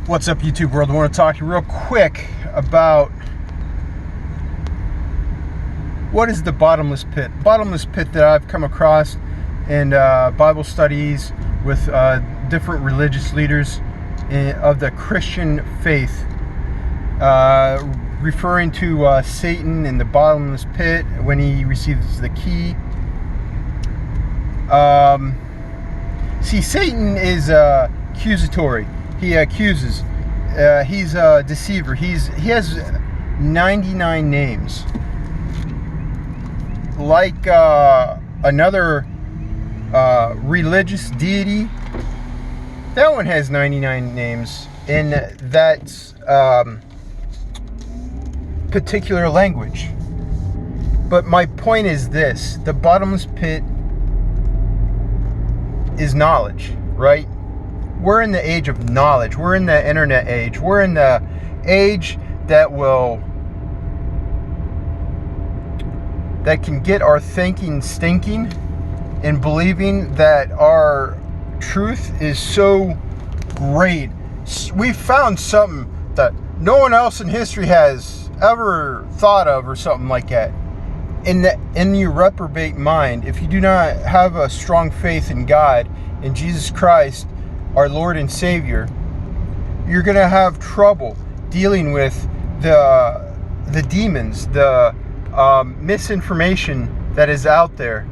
What's up, YouTube world? I want to talk to you real quick about what is the bottomless pit. Bottomless pit that I've come across in Bible studies with different religious leaders of the Christian faith, referring to Satan in the bottomless pit when he receives the key. See, Satan is accusatory. He accuses. He's a deceiver. He has 99 names. Like another religious deity, that one has 99 names in that particular language. But my point is this: the bottomless pit is knowledge, right? We're in the age of knowledge. We're in the internet age. We're in the age that can get our thinking stinking and believing that our truth is so great. We found something that no one else in history has ever thought of, or something like that. In your reprobate mind, if you do not have a strong faith in God, in Jesus Christ, our Lord and Savior, you're going to have trouble dealing with the demons, the misinformation that is out there,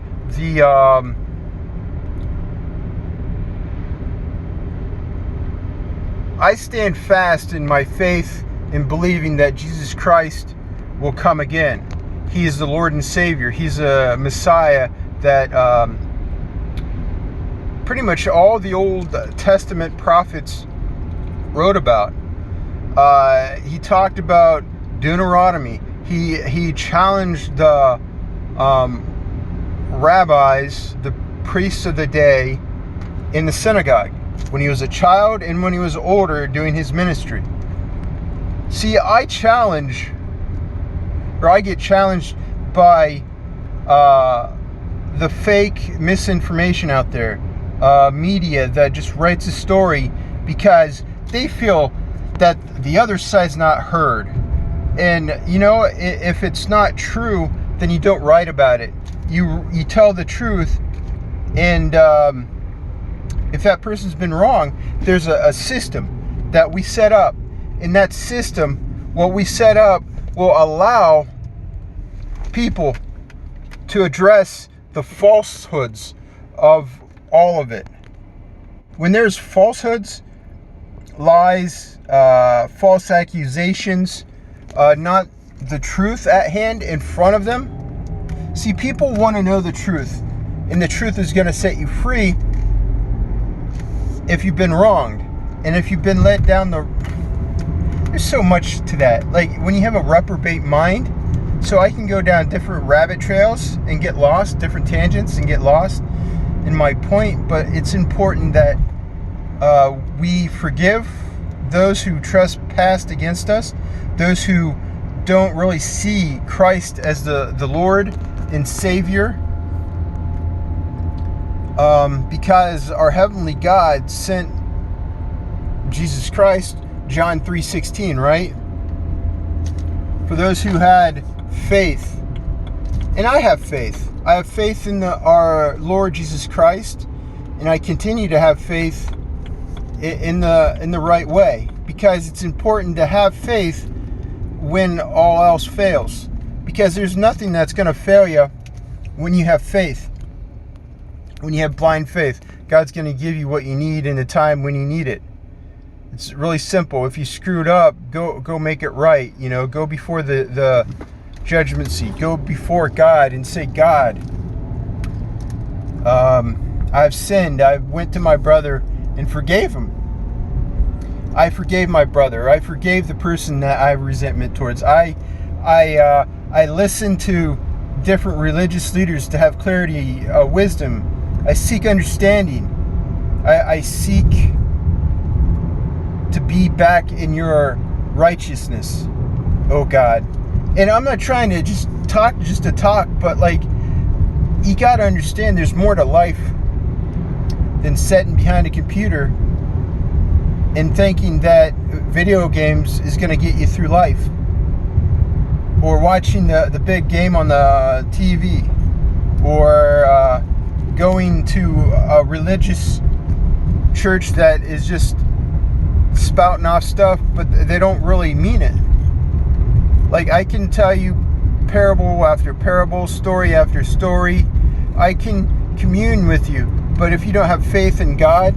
I stand fast in my faith in believing that Jesus Christ will come again. He is the Lord and Savior. He's a Messiah that pretty much all the Old Testament prophets wrote about. He talked about Deuteronomy. He challenged the rabbis, the priests of the day, in the synagogue when he was a child and when he was older doing his ministry. See, I get challenged by the fake misinformation out there, media that just writes a story because they feel that the other side's not heard. And you know, if it's not true, then you don't write about it. You tell the truth, and if that person's been wrong, there's a system that we set up. In that system, what we set up will allow people to address the falsehoods of all of it. When there's falsehoods, lies, false accusations, not the truth at hand in front of them. See, people want to know the truth, and the truth is going to set you free if you've been wronged, and if you've been led down there's so much to that. Like when you have a reprobate mind, so I can go down different rabbit trails and get lost, different tangents and get lost in my point. But it's important that we forgive those who trespassed against us, those who don't really see Christ as the Lord and Savior, because our heavenly God sent Jesus Christ, John 3:16, right? For those who had faith. And I have faith. I have faith in our Lord Jesus Christ, and I continue to have faith in the right way, because it's important to have faith when all else fails, because there's nothing that's going to fail you when you have faith. When you have blind faith, God's going to give you what you need in the time when you need it. It's really simple. If you screwed up, go make it right. You know, go before the judgment seat. Go before God and say, God, I've sinned. I went to my brother and forgave him. I forgave my brother. I forgave the person that I have resentment towards. I listen to different religious leaders to have clarity, wisdom. I seek understanding. I seek to be back in your righteousness, oh God. And I'm not trying to just to talk, but like, you got to understand there's more to life than sitting behind a computer and thinking that video games is going to get you through life, or watching the big game on the TV, or going to a religious church that is just spouting off stuff, but they don't really mean it. Like, I can tell you parable after parable, story after story. I can commune with you, but if you don't have faith in God,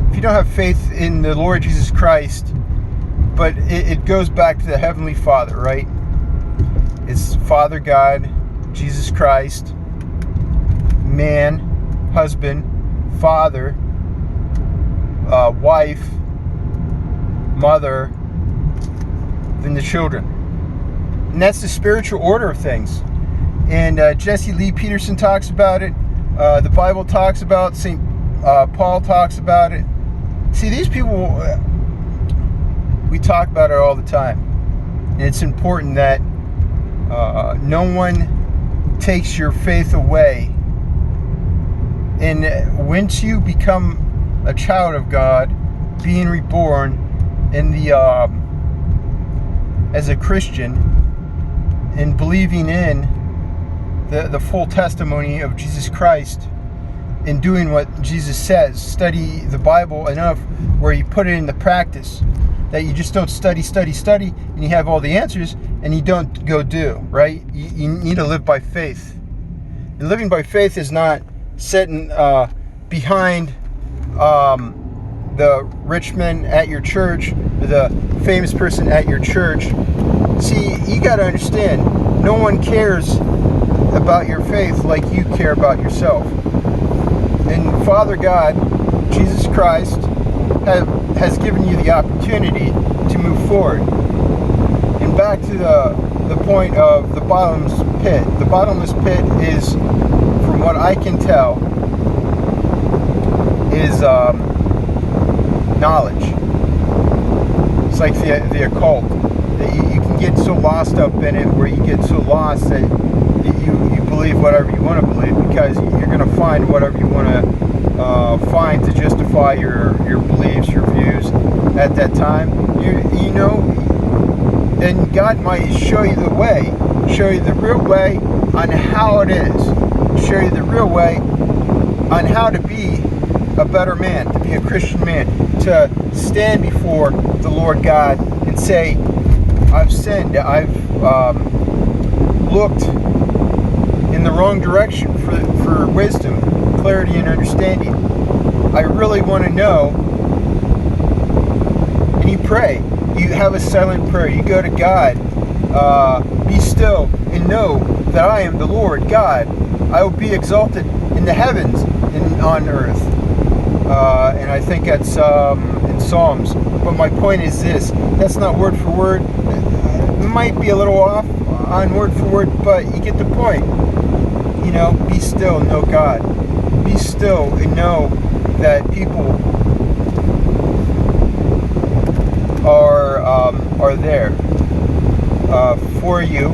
if you don't have faith in the Lord Jesus Christ, but it goes back to the Heavenly Father, right? It's Father God, Jesus Christ, man, husband, father, wife, mother, then the children. And that's the spiritual order of things. And Jesse Lee Peterson talks about it. The Bible talks about it. St. Paul talks about it. See, these people, we talk about it all the time. And it's important that no one takes your faith away. And once you become a child of God, being reborn in the as a Christian, and believing in the full testimony of Jesus Christ, and doing what Jesus says, study the Bible enough where you put it into practice, that you just don't study, and you have all the answers, and you don't go do, right? You need to live by faith. And living by faith is not sitting behind the rich man at your church, the famous person at your church. See, you got to understand, no one cares about your faith like you care about yourself. And Father God, Jesus Christ, has given you the opportunity to move forward. And back to the point of the bottomless pit. The bottomless pit is, from what I can tell, is knowledge. It's like the occult. You can get so lost up in it, where you get so lost that you believe whatever you want to believe, because you're going to find whatever you want to find to justify your beliefs, your views at that time. You know, and God might show you the way, show you the real way on how it is, show you the real way on how to be a better man, to be a Christian man, to stand before the Lord God and say, I've sinned, I've looked in the wrong direction for wisdom, clarity, and understanding. I really want to know. And you pray. You have a silent prayer. You go to God. Be still and know that I am the Lord God. I will be exalted in the heavens and on earth. And I think that's in Psalms. But my point is this. That's not word for word. It might be a little off on word for word, but you get the point. You know, be still and know God. Be still and know that people are there for you,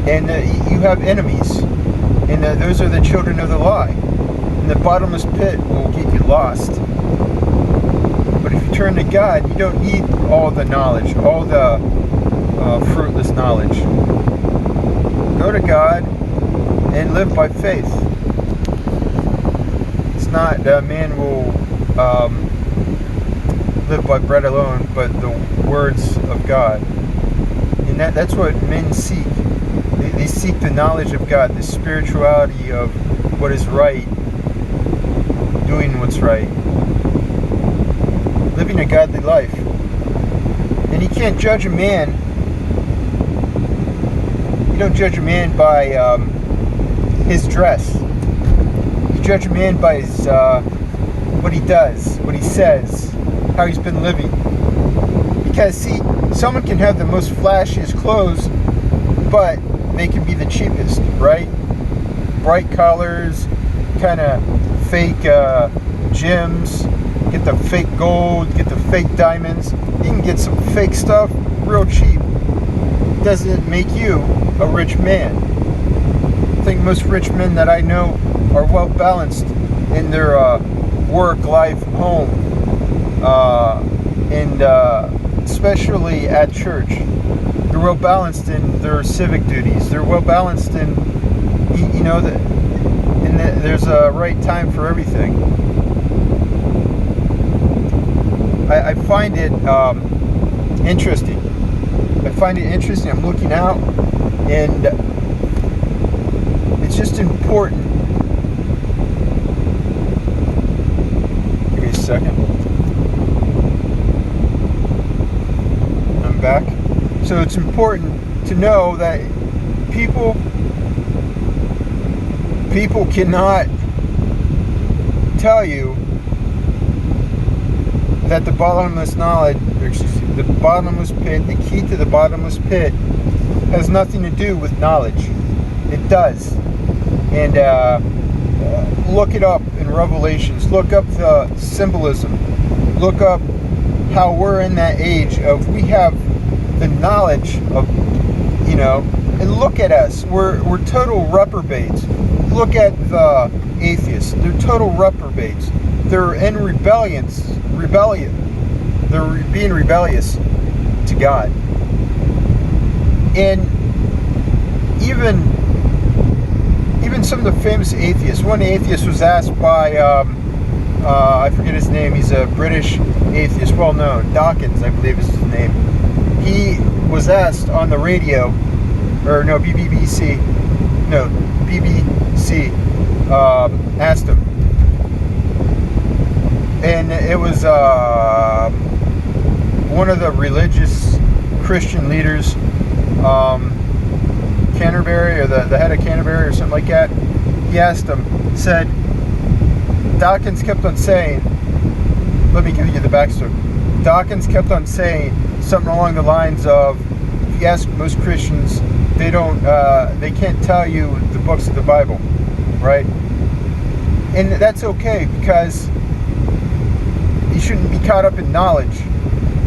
and you have enemies, and those are the children of the lie. And the bottomless pit will get you lost. But if you turn to God, you don't need all the knowledge, all the fruitless knowledge. Go to God and live by faith. It's not that man will live by bread alone, but the words of God. And that's what men seek. They seek the knowledge of God, the spirituality of what is right, doing what's right, living a godly life. And you can't judge a man. You don't judge a man by his dress. You judge a man by his what he does, what he says, how he's been living. Because see, someone can have the most flashiest clothes, but they can be the cheapest, right? Bright colors, kind of fake gems, get the fake gold, get the fake diamonds. You can get some fake stuff real cheap. Doesn't make you a rich man. I think most rich men that I know are well balanced in their work, life, home, and especially at church. They're well balanced in their civic duties. They're well balanced in, there's a right time for everything. I find it interesting. I'm looking out, and it's just important. Give me a second. I'm back. So it's important to know that people cannot tell you that the bottomless knowledge, the bottomless pit, the key to the bottomless pit has nothing to do with knowledge. It does. And look it up in Revelations. Look up the symbolism. Look up how we're in that age of we have the knowledge of, and look at us. We're total reprobates. Look at the atheists. They're total reprobates. They're in rebellion. They're being rebellious to God. And even some of the famous atheists. One atheist was asked by I forget his name. He's a British atheist, well known. Dawkins, I believe is his name. He was asked on the radio, BBC asked him, and it was one of the religious Christian leaders, Canterbury, or the head of Canterbury or something like that. He asked him, said, Dawkins kept on saying, let me give you the backstory. Dawkins kept on saying something along the lines of, if you ask most Christians, they can't tell you the books of the Bible, right? And that's okay, because you shouldn't be caught up in knowledge.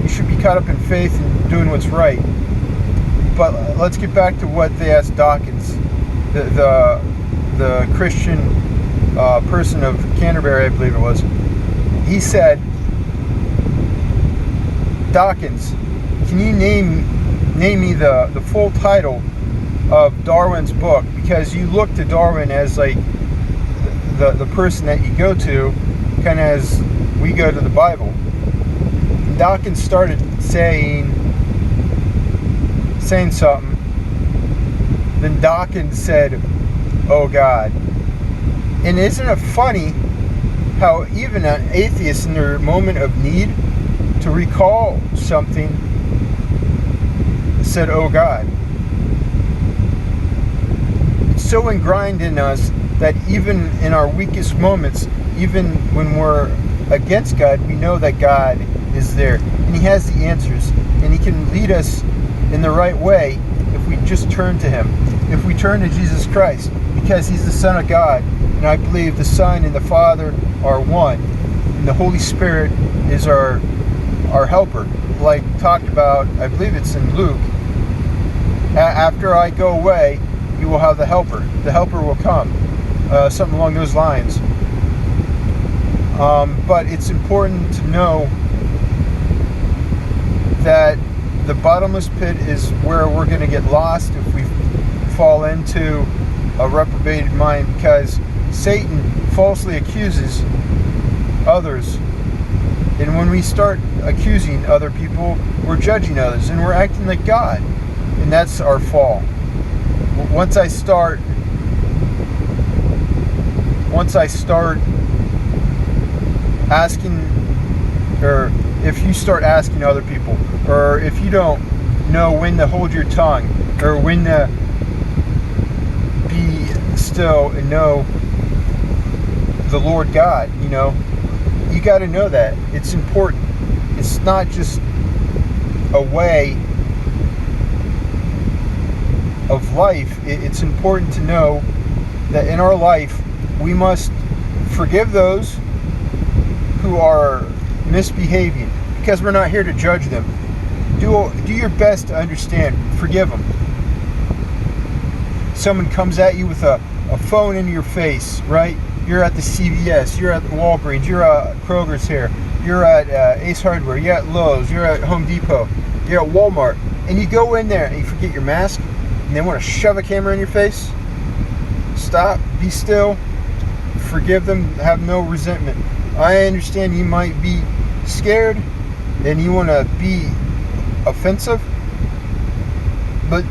You should be caught up in faith and doing what's right. But let's get back to what they asked Dawkins, the Christian person of Canterbury, I believe it was. He said, Dawkins, can you name me the full title of Darwin's book? Because you look to Darwin as like the person that you go to, kind of as we go to the Bible. And Dawkins started saying something. Then Dawkins said, "Oh God." And isn't it funny how even an atheist in their moment of need to recall something said, "Oh God." It's so ingrained in us that even in our weakest moments, even when we're against God, we know that God is there and He has the answers, and He can lead us in the right way if we just turn to Him, if we turn to Jesus Christ, because He's the Son of God, and I believe the Son and the Father are one, and the Holy Spirit is our helper, like talked about, I believe it's in Luke. After I go away, you will have the helper. The helper will come. Something along those lines. But it's important to know that the bottomless pit is where we're going to get lost if we fall into a reprobated mind, because Satan falsely accuses others. And when we start accusing other people, we're judging others, and we're acting like God. And that's our fall. Once I start asking, or if you start asking other people, or if you don't know when to hold your tongue, or when to be still and know the Lord God, you got to know that. It's important. It's not just a way of life. It's important to know that in our life we must forgive those who are misbehaving, because we're not here to judge them. Do your best to understand. Forgive them. Someone comes at you with a phone in your face, right? You're at the CVS, you're at the Walgreens, you're at Kroger's here, you're at Ace Hardware, you're at Lowe's, you're at Home Depot, you're at Walmart, and you go in there and you forget your mask, and they want to shove a camera in your face. Stop, be still, forgive them, have no resentment. I understand you might be scared and you want to be offensive, but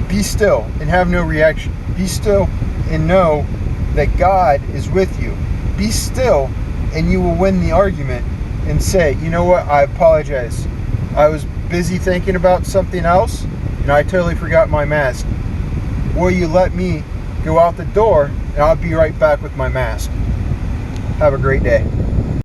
be still and have no reaction. Be still and know that God is with you. Be still and you will win the argument and say, you know what, I apologize. I was busy thinking about something else and I totally forgot my mask. Will you let me go out the door and I'll be right back with my mask? Have a great day.